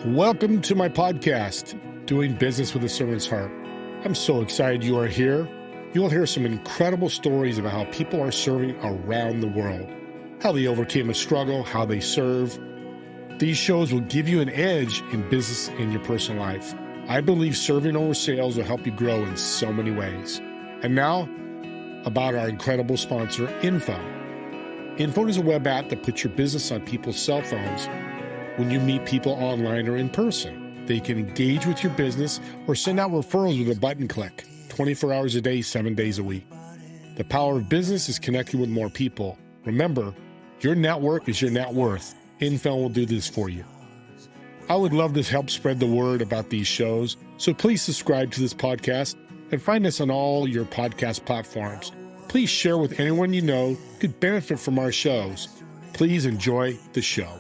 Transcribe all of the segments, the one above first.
Welcome to my podcast, Doing Business with a Servant's Heart. I'm so excited you are here. You will hear some incredible stories about how people are serving around the world, how they overcame a struggle, how they serve. These shows will give you an edge in business and your personal life. I believe serving over sales will help you grow in so many ways. And now, about our incredible sponsor, Info. Info is a web app that puts your business on people's cell phones when you meet people online or in person. They can engage with your business or send out referrals with a button click, 24 hours a day, 7 days a week. The power of business is connecting with more people. Remember, your network is your net worth. Info will do this for you. I would love to help spread the word about these shows, so please subscribe to this podcast and find us on all your podcast platforms. Please share with anyone you know who could benefit from our shows. Please enjoy the show.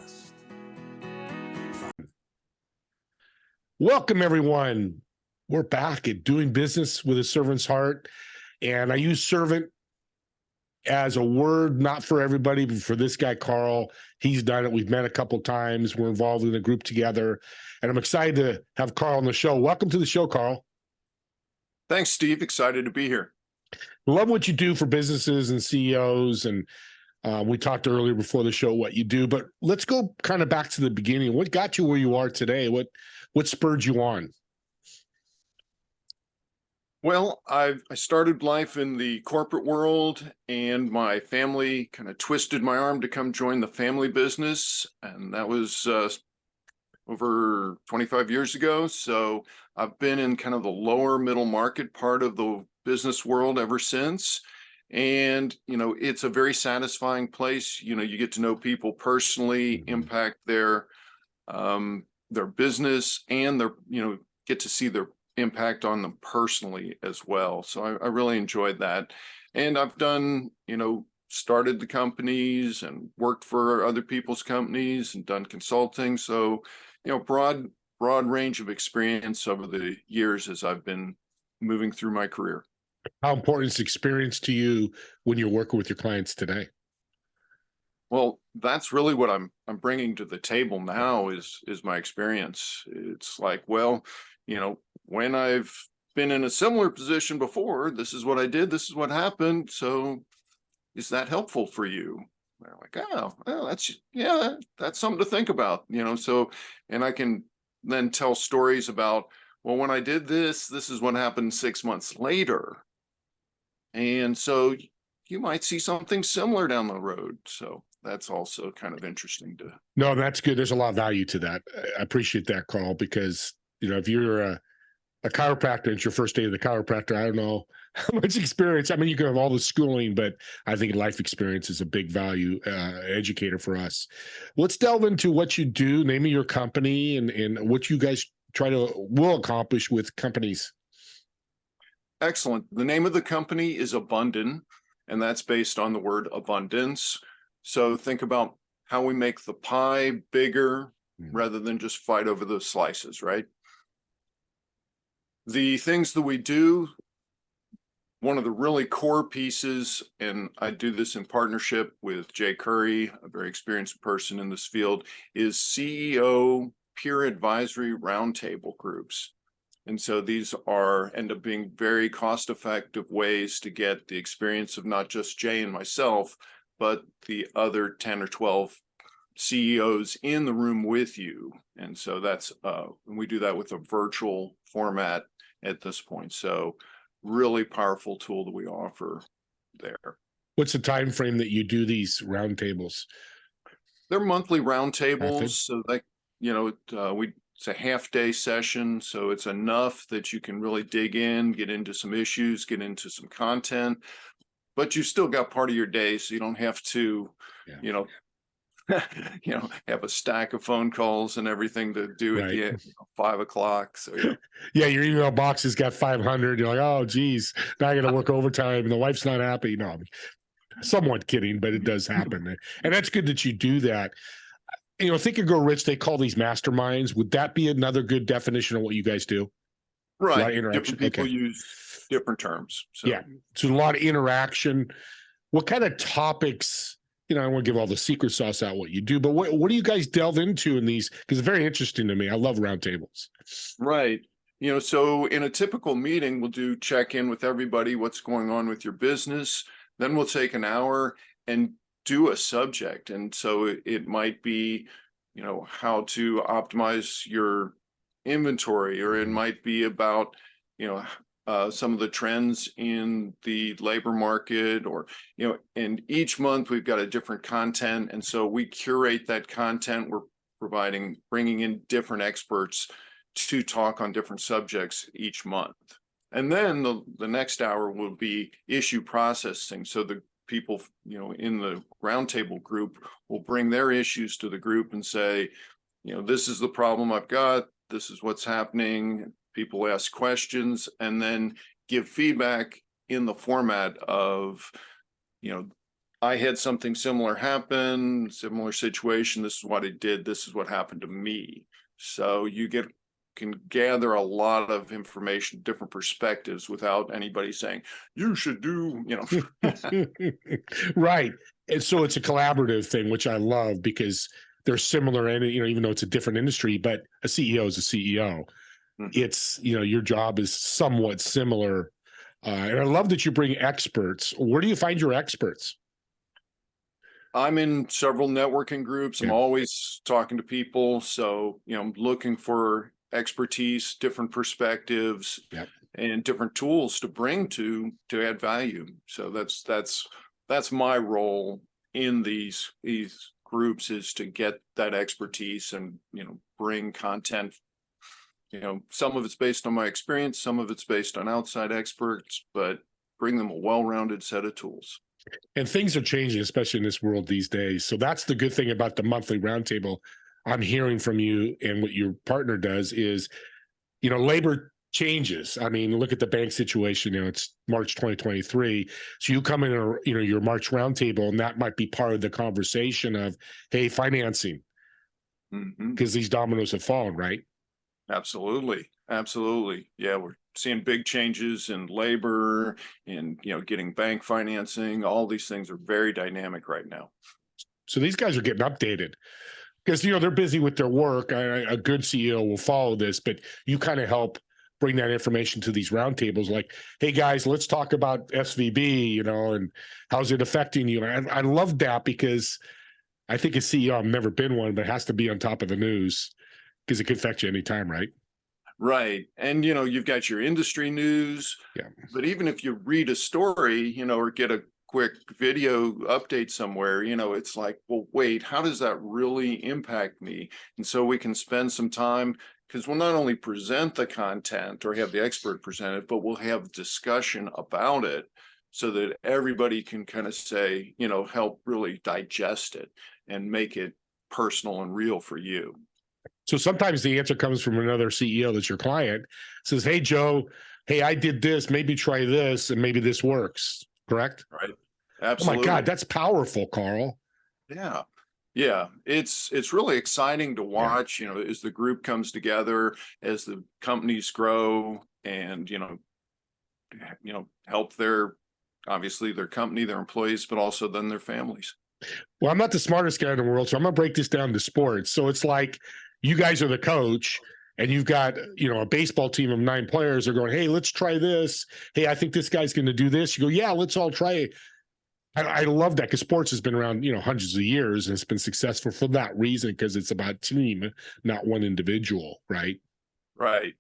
Welcome, everyone. We're back at Doing Business with a Servant's Heart. And I use servant as a word, not for everybody, but for this guy, Karl. He's done it. We've met a couple times. We're involved in a group together. And I'm excited to have Karl on the show. Welcome to the show, Karl. Thanks, Steve. Excited to be here. Love what you do for businesses and CEOs. And we talked earlier before the show what you do. But let's go kind of back to the beginning. What got you where you are today? What spurred you on? Well, I started life in the corporate world, and my family kind of twisted my arm to come join the family business. And that was over 25 years ago. So I've been in kind of the lower middle market part of the business world ever since. And, it's a very satisfying place. You get to know people personally, impact their business, and get to see their impact on them personally as well. So I really enjoyed that. And I've done, started the companies and worked for other people's companies and done consulting. So, broad range of experience over the years as I've been moving through my career. How important is experience to you when you're working with your clients today? Well, that's really what I'm bringing to the table now is my experience. It's like, well, when I've been in a similar position before, this is what I did, this is what happened. So is that helpful for you? They're like, oh, well, that's something to think about, so, and I can then tell stories about, well, when I did this is what happened 6 months later. And so you might see something similar down the road. So that's also kind of interesting to. No, that's good. There's a lot of value to that. I appreciate that, Karl, because, if you're a chiropractor, it's your first day of the chiropractor. I don't know how much experience. I mean, you can have all the schooling, but I think life experience is a big value educator for us. Let's delve into what you do, name of your company, and what you guys will accomplish with companies. Excellent. The name of the company is Abundant, and that's based on the word abundance. So think about how we make the pie bigger rather than just fight over the slices, right? The things that we do, one of the really core pieces, and I do this in partnership with Jay Curry, a very experienced person in this field, is CEO peer advisory roundtable groups. And so these end up being very cost-effective ways to get the experience of not just Jay and myself, but the other 10 or 12 CEOs in the room with you. And so we do that with a virtual format at this point. So really powerful tool that we offer there. What's the time frame that you do these roundtables? They're monthly roundtables. So it's a half-day session, so it's enough that you can really dig in, get into some issues, get into some content, but you still got part of your day, so you don't have to, have a stack of phone calls and everything to do at the end, 5 o'clock. So yeah, your email box has got 500. You're like, oh, geez, now I got to work overtime, and the wife's not happy. No, I'm somewhat kidding, but it does happen, and that's good that you do that. Think and Grow Rich, they call these masterminds. Would that be another good definition of what you guys do? Right. Different people use different terms. So. Yeah. So a lot of interaction. What kind of topics I don't want to give all the secret sauce out what you do, but what do you guys delve into in these? Because it's very interesting to me. I love roundtables. Right. So in a typical meeting, we'll do check-in with everybody, what's going on with your business. Then we'll take an hour and do a subject. And so it might be, how to optimize your inventory, or it might be about, some of the trends in the labor market, or, and each month we've got a different content. And so we curate that content. We're bringing in different experts to talk on different subjects each month. And then the next hour will be issue processing. So the people, in the roundtable group will bring their issues to the group and say, this is the problem I've got. This is what's happening. People ask questions and then give feedback in the format of, I had something similar happen, similar situation. This is what I did. This is what happened to me. So you can gather a lot of information, different perspectives, without anybody saying, you should do, Right. And so it's a collaborative thing, which I love, because they're similar, and, even though it's a different industry, but a CEO is a CEO. Mm-hmm. It's, your job is somewhat similar. And I love that you bring experts. Where do you find your experts? I'm in several networking groups. I'm always talking to people. So, I'm looking for expertise, different perspectives, and different tools to bring to add value. So that's my role in these groups, is to get that expertise and, bring content. Some of it's based on my experience, some of it's based on outside experts, but bring them a well-rounded set of tools. And things are changing, especially in this world these days. So that's the good thing about the monthly roundtable. I'm hearing from you, and what your partner does is, labor changes. I mean, look at the bank situation. It's March 2023. So you come in, your March roundtable, and that might be part of the conversation of, hey, financing, because these dominoes have fallen, right? Absolutely. Yeah, we're seeing big changes in labor and, getting bank financing. All these things are very dynamic right now. So these guys are getting updated, because, they're busy with their work. A good CEO will follow this, but you kind of help bring that information to these roundtables, like, hey guys, let's talk about SVB, and how's it affecting you? And I love that, because I think as CEO, I've never been one, but it has to be on top of the news, because it could affect you anytime, right? Right. And, you've got your industry news, but even if you read a story, or get a quick video update somewhere, it's like, well, wait, how does that really impact me? And so we can spend some time, because we'll not only present the content or have the expert present it, but we'll have discussion about it, so that everybody can kind of say, help really digest it and make it personal and real for you. So sometimes the answer comes from another CEO that's your client, says, hey, Joe, hey, I did this, maybe try this, and maybe this works. Correct? Right. Absolutely. Oh my God, that's powerful, Karl. Yeah. It's really exciting to watch, as the group comes together, as the companies grow, and, help obviously their company, their employees, but also then their families. Well, I'm not the smartest guy in the world, so I'm going to break this down to sports. So it's like, you guys are the coach, and you've got, a baseball team of 9 players are going, hey, let's try this. Hey, I think this guy's going to do this. You go, yeah, let's all try it. I love that, because sports has been around, hundreds of years, and it's been successful for that reason, because it's about team, not one individual, right? Right.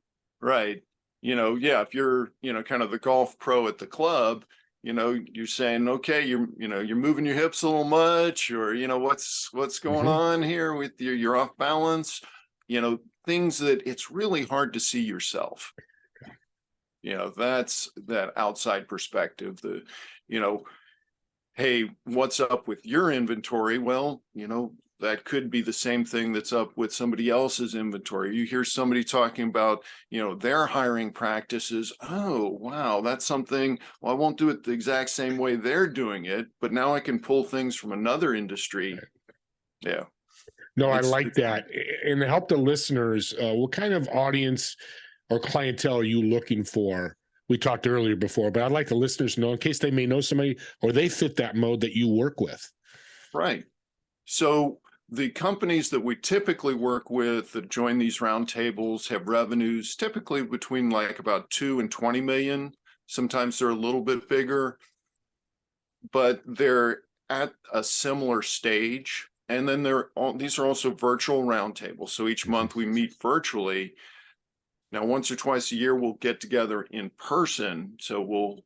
If you're, kind of the golf pro at the club, you're saying, okay, you're moving your hips a little much, or, what's going on here with you're off balance, things that it's really hard to see yourself. That's that outside perspective, hey, what's up with your inventory? Well, that could be the same thing that's up with somebody else's inventory. You hear somebody talking about, their hiring practices. Oh, wow, that's something. Well, I won't do it the exact same way they're doing it, but now I can pull things from another industry. Yeah. No, I like that. And to help the listeners, what kind of audience or clientele are you looking for? We talked earlier before, but I'd like the listeners to know, in case they may know somebody or they fit that mode that you work with. Right. So the companies that we typically work with that join these roundtables have revenues typically between like about 2 and 20 million. Sometimes they're a little bit bigger, but they're at a similar stage. And then these are also virtual roundtables. So each month we meet virtually. Now, once or twice a year, we'll get together in person. So we'll,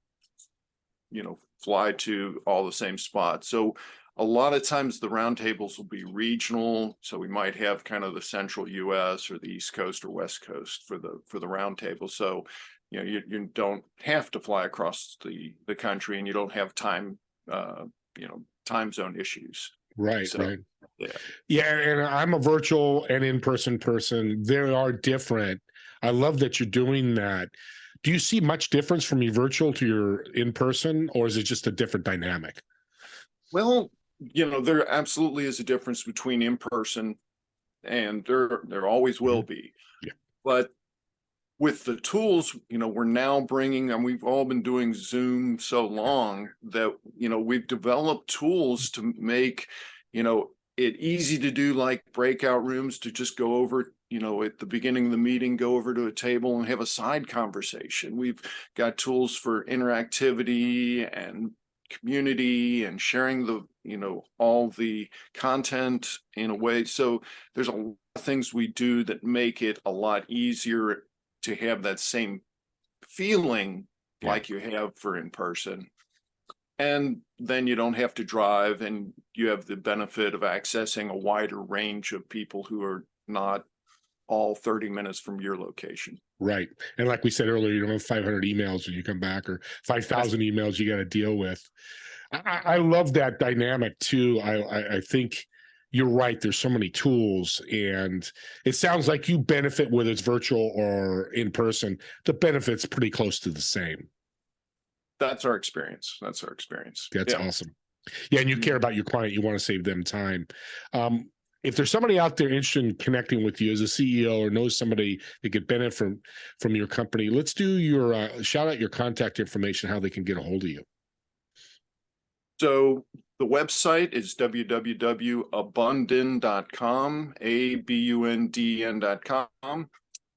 fly to all the same spots. So a lot of times the roundtables will be regional. So we might have kind of the central US or the East Coast or West Coast for the roundtable. So, you don't have to fly across the country, and you don't have time zone issues. Right, So, right. yeah. Yeah, and I'm a virtual and in-person person. They are different. I love that you're doing that. Do you see much difference from your virtual to your in-person, or is it just a different dynamic? Well, there absolutely is a difference between in-person, and there always will be. Yeah. But with the tools, we're now bringing, and we've all been doing Zoom so long that, we've developed tools to make, it easy to do, like breakout rooms, to just go over, at the beginning of the meeting, go over to a table and have a side conversation. We've got tools for interactivity and community and sharing all the content in a way. So there's a lot of things we do that make it a lot easier to have that same feeling like you have for in person. And then you don't have to drive, and you have the benefit of accessing a wider range of people who are not all 30 minutes from your location. Right. And like we said earlier, you don't have 500 emails when you come back, or 5,000 emails you got to deal with. I love that dynamic too. I think you're right. There's so many tools, and it sounds like you benefit whether it's virtual or in person. The benefit's pretty close to the same. That's our experience. That's Awesome. Yeah, and you care about your client. You want to save them time. If there's somebody out there interested in connecting with you as a CEO, or knows somebody that could benefit from your company, let's do your shout out your contact information, how they can get a hold of you. So the website is www.abundin.com, abundn.com.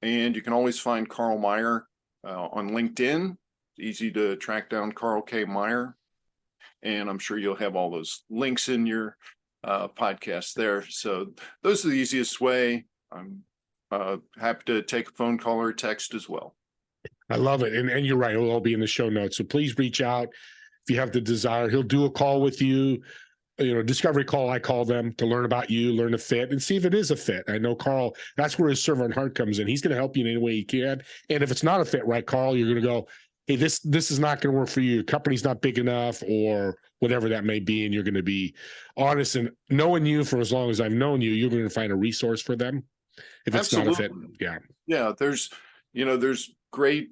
And you can always find Karl Maier on LinkedIn. Easy to track down Karl K. Maier. And I'm sure you'll have all those links in your podcast there. So those are the easiest way. I'm happy to take a phone call or a text as well. I love it. And you're right. It'll all be in the show notes. So please reach out if you have the desire. He'll do a call with you, discovery call, I call them, to learn about you, learn a fit, and see if it is a fit. I know Karl, that's where his servant heart comes in. He's going to help you in any way he can. And if it's not a fit, right, Karl, you're going to go, hey, this is not going to work for you. Your company's not big enough, or whatever that may be. And you're going to be honest, and knowing you for as long as I've known you, you're going to find a resource for them. If it's not a fit. Yeah. Yeah. There's great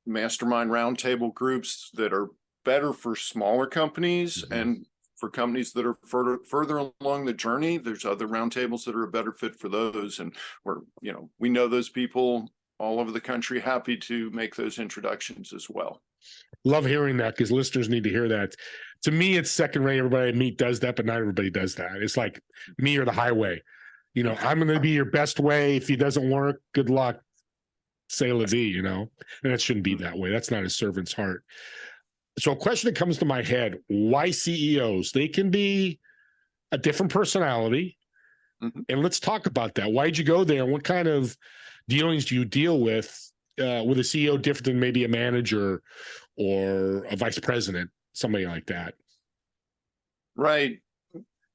mastermind roundtable groups that are better for smaller companies, and for companies that are further along the journey, there's other roundtables that are a better fit for those. And we know those people all over the country, happy to make those introductions as well. Love hearing that, because listeners need to hear that. To me, it's second rate. Everybody I meet does that, but not everybody does that. It's like me or the highway. I'm going to be your best way. If it doesn't work, good luck. Say la vie, and it shouldn't be that way. That's not a servant's heart. So a question that comes to my head: why CEOs? They can be a different personality. And let's talk about that. Why'd you go there? And what kind of dealings do you deal with a CEO different than maybe a manager or a vice president, somebody like that? Right.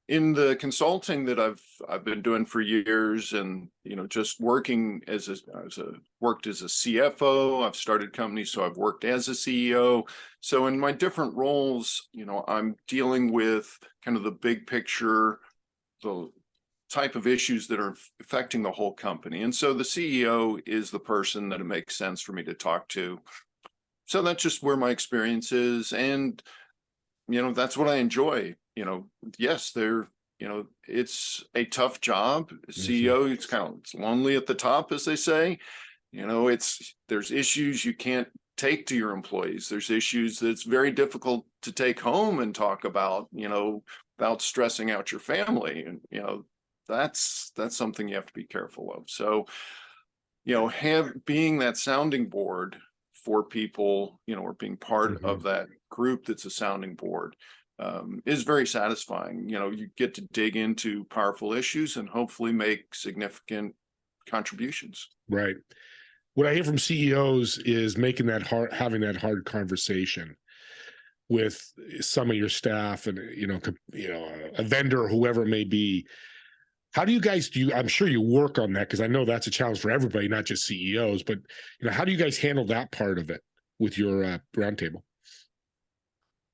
In the consulting that I've been doing for years, and just working worked as a CFO, I've started companies, so I've worked as a CEO. So in my different roles, I'm dealing with kind of the big picture, the type of issues that are affecting the whole company. And so the CEO is the person that it makes sense for me to talk to. So that's just where my experience is. And, that's what I enjoy. Yes, it's a tough job. CEO, it's lonely at the top, as they say. There's issues you can't take to your employees. There's issues that's very difficult to take home and talk about, without stressing out your family. And, that's something you have to be careful of. So, being that sounding board for people, or being part of that group that's a sounding board, is very satisfying. You get to dig into powerful issues and hopefully make significant contributions. Right. What I hear from CEOs is having that hard conversation with some of your staff and, a vendor, whoever it may be. How do you guys I'm sure you work on that, because I know that's a challenge for everybody, not just CEOs, but how do you guys handle that part of it with your roundtable?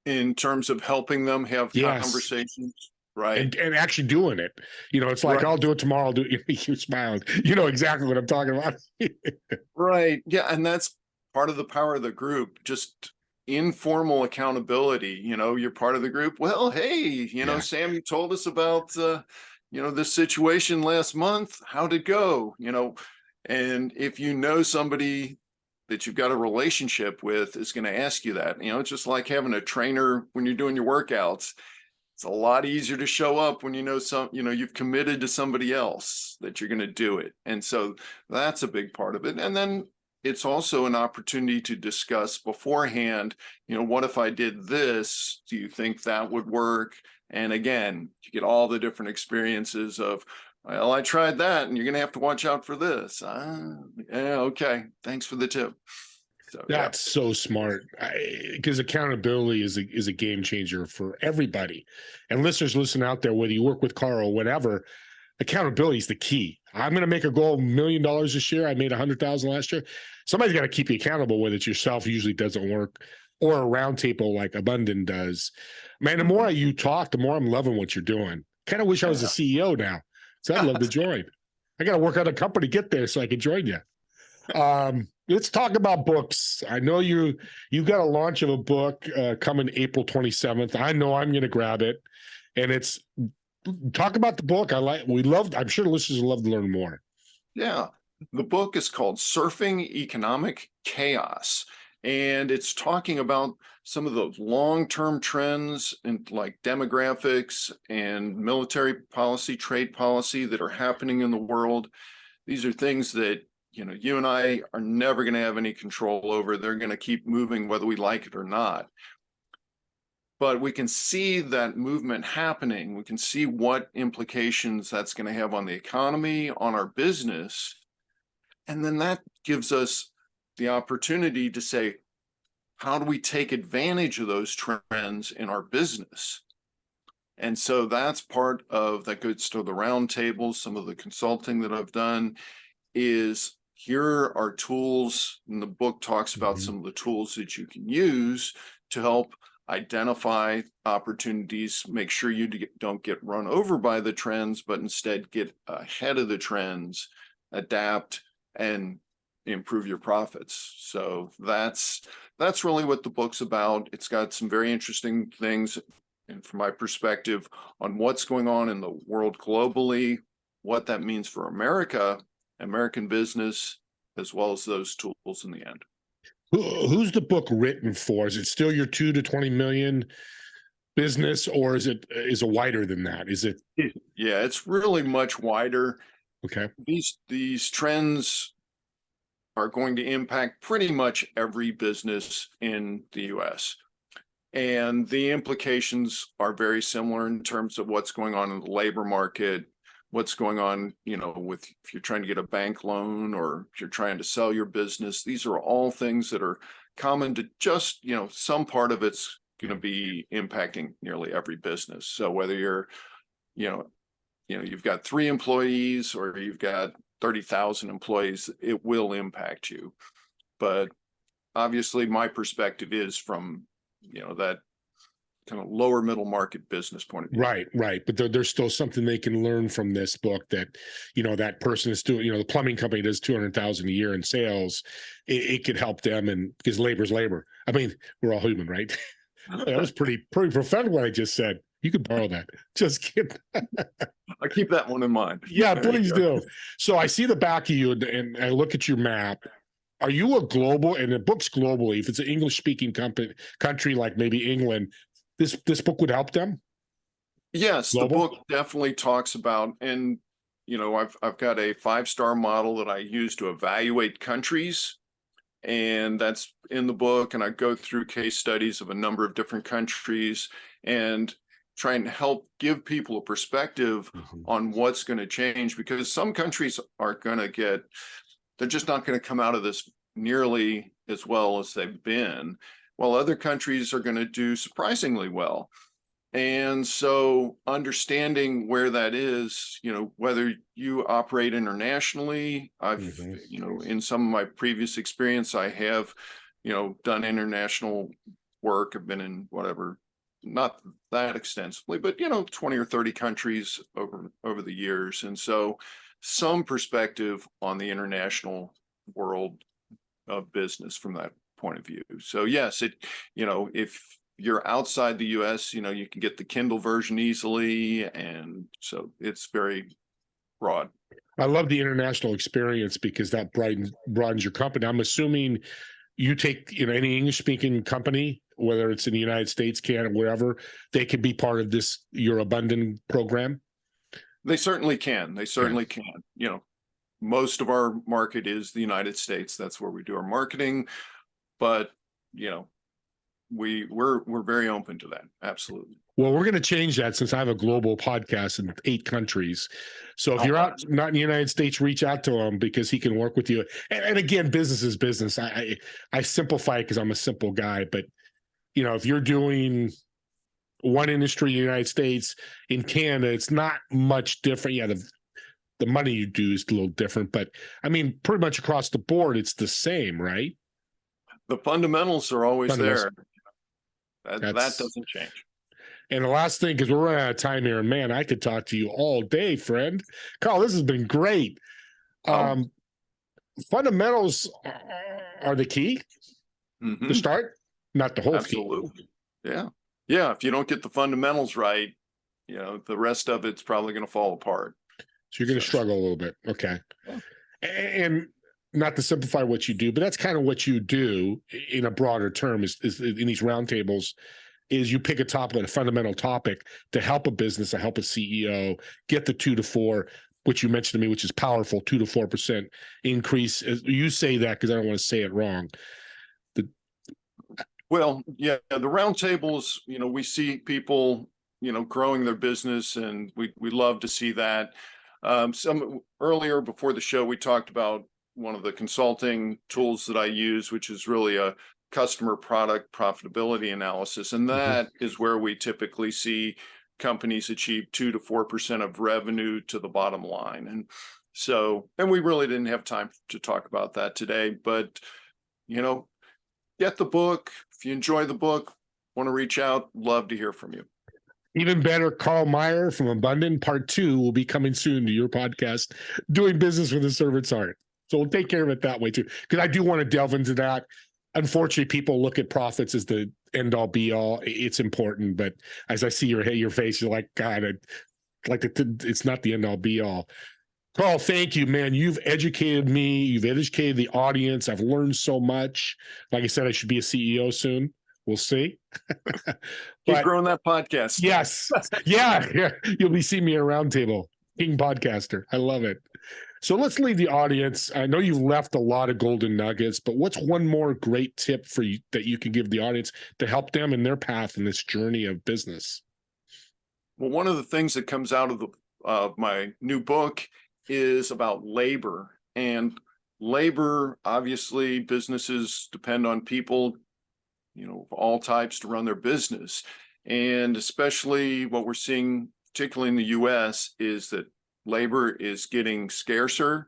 In terms of helping them have conversations, right? And actually doing it. It's like, I'll do it tomorrow. I'll do it. You're smiling. You know exactly what I'm talking about. Right. Yeah. And that's part of the power of the group, just informal accountability. You're part of the group. Well, hey, Sam, you told us about, this situation last month. How'd it go? And if somebody that you've got a relationship with is going to ask you that, it's just like having a trainer when you're doing your workouts. It's a lot easier to show up when you've committed to somebody else that you're going to do it. And so that's a big part of it. And then it's also an opportunity to discuss beforehand, what if I did this? Do you think that would work? And again, you get all the different experiences of, well, I tried that and you're going to have to watch out for this. Yeah, okay. Thanks for the tip. So, that's so smart, because accountability is a game changer for everybody. And listeners, listen out there, whether you work with Karl or whatever, accountability is the key. I'm going to make a goal $1 million this year. I made 100,000 last year. Somebody's got to keep you accountable, whether it's yourself, usually doesn't work, or a roundtable like Abundant does. Man, the more you talk, the more I'm loving what you're doing. Kind of wish I was a CEO now, so I'd love to join. I got to work out a company to get there so I can join you. Let's talk about books. I know you've got a launch of a book coming April 27th. I know I'm going to grab it, and talk about the book. I'm sure the listeners will love to learn more. Yeah. The book is called Surfing Economic Chaos, and it's talking about some of those long-term trends in like demographics and military policy, trade policy that are happening in the world. These are things that you and I are never going to have any control over. They're going to keep moving whether we like it or not. But we can see that movement happening. We can see what implications that's going to have on the economy, on our business. And then that gives us the opportunity to say, how do we take advantage of those trends in our business? And so that's part of that goes to the roundtable. Some of the consulting that I've done is, here are tools, and the book talks about some of the tools that you can use to help identify opportunities, make sure you don't get run over by the trends, but instead get ahead of the trends, adapt, and improve your profits. So that's really what the book's about. It's got some very interesting things, and from my perspective, on what's going on in the world globally, what that means for American business, as well as those tools in the end. Who's the book written for? Is it still your 2 to 20 million business, or is it wider than that? Is it? Yeah, it's really much wider. Okay. These trends are going to impact pretty much every business in the U.S. And the implications are very similar in terms of what's going on in the labor market, what's going on, with if you're trying to get a bank loan or if you're trying to sell your business. These are all things that are common to just, some part of it's going to be impacting nearly every business. So whether you're, you've got 3 employees or you've got 30,000 employees, it will impact you. But obviously my perspective is from, that kind of lower middle market business point of view. Right. But there's still something they can learn from this book that, that person is doing, the plumbing company does 200,000 a year in sales. It could help them, and because labor's labor. I mean, we're all human, right? That was pretty profound what I just said. You could borrow that. Just kidding. I'll keep that one in mind. Yeah, please do. So I see the back of you and I look at your map. Are you a global, and the book's globally, if it's an English speaking country like maybe England, this book would help them? Yes, the global? book definitely talks about, and I've got a 5-star model that I use to evaluate countries, and that's in the book. And I go through case studies of a number of different countries and try and help give people a perspective on what's going to change, because some countries are going to they're just not going to come out of this nearly as well as they've been, while other countries are going to do surprisingly well. And so understanding where that is, whether you operate internationally, in some of my previous experience, I have, done international work. I've been in whatever, not that extensively, but, 20 or 30 countries over the years. And so some perspective on the international world of business from that point of view. So yes, if you're outside the US, you can get the Kindle version easily. And so it's very broad. I love the international experience because that broadens your company. I'm assuming you take, any English speaking company, whether it's in the United States, Canada, wherever, they can be part of your Abundant program. They certainly can. They certainly can. Most of our market is the United States. That's where we do our marketing. But, we're very open to that. Absolutely. Well, we're going to change that since I have a global podcast in 8 countries. So if you're out, not in the United States, reach out to him because he can work with you. And again, business is business. I simplify it because I'm a simple guy. But, if you're doing one industry in the United States, in Canada, it's not much different. Yeah, the money you do is a little different. But, I mean, pretty much across the board, it's the same, right? The fundamentals are always there. That doesn't change. And the last thing, because we're running out of time here, and man, I could talk to you all day, friend. Karl, this has been great. Fundamentals are the key to start, not the whole Absolutely. Key. Yeah. Yeah. If you don't get the fundamentals right, the rest of it's probably going to fall apart. So you're going to struggle a little bit. Okay. Yeah. And not to simplify what you do, but that's kind of what you do in a broader term is in these roundtables is you pick a fundamental topic to help a business, to help a CEO get the 2 to 4, which you mentioned to me, which is powerful, 2 to 4% increase. You say that because I don't want to say it wrong. Well, yeah, the roundtables, we see people, growing their business, and we love to see that. Some earlier before the show, we talked about one of the consulting tools that I use, which is really a customer product profitability analysis. And that is where we typically see companies achieve 2 to 4% of revenue to the bottom line. And so, and we really didn't have time to talk about that today, but, get the book. If you enjoy the book, want to reach out, love to hear from you. Even better, Karl Maier from Abundant Part 2 will be coming soon to your podcast, Doing Business with a Servant's Heart. So we'll take care of it that way too, because I do want to delve into that. Unfortunately, people look at profits as the end all be all. It's important, but as I see your face, you're like, God, it's not the end all be all. Karl, thank you, man. You've educated me. You've educated the audience. I've learned so much. Like I said, I should be a CEO soon. We'll see. Keep growing that podcast. Yes. Yeah. You'll be seeing me at a roundtable. King podcaster. I love it. So let's leave the audience. I know you've left a lot of golden nuggets, but what's one more great tip for you that you can give the audience to help them in their path in this journey of business? Well, one of the things that comes out of my new book is about labor. And labor, obviously, businesses depend on people, of all types to run their business. And especially what we're seeing, particularly in the US, is that labor is getting scarcer.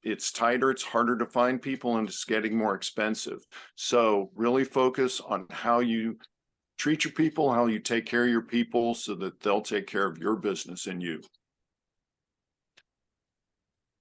It's tighter, it's harder to find people, and it's getting more expensive. So really focus on how you treat your people, how you take care of your people so that they'll take care of your business and you.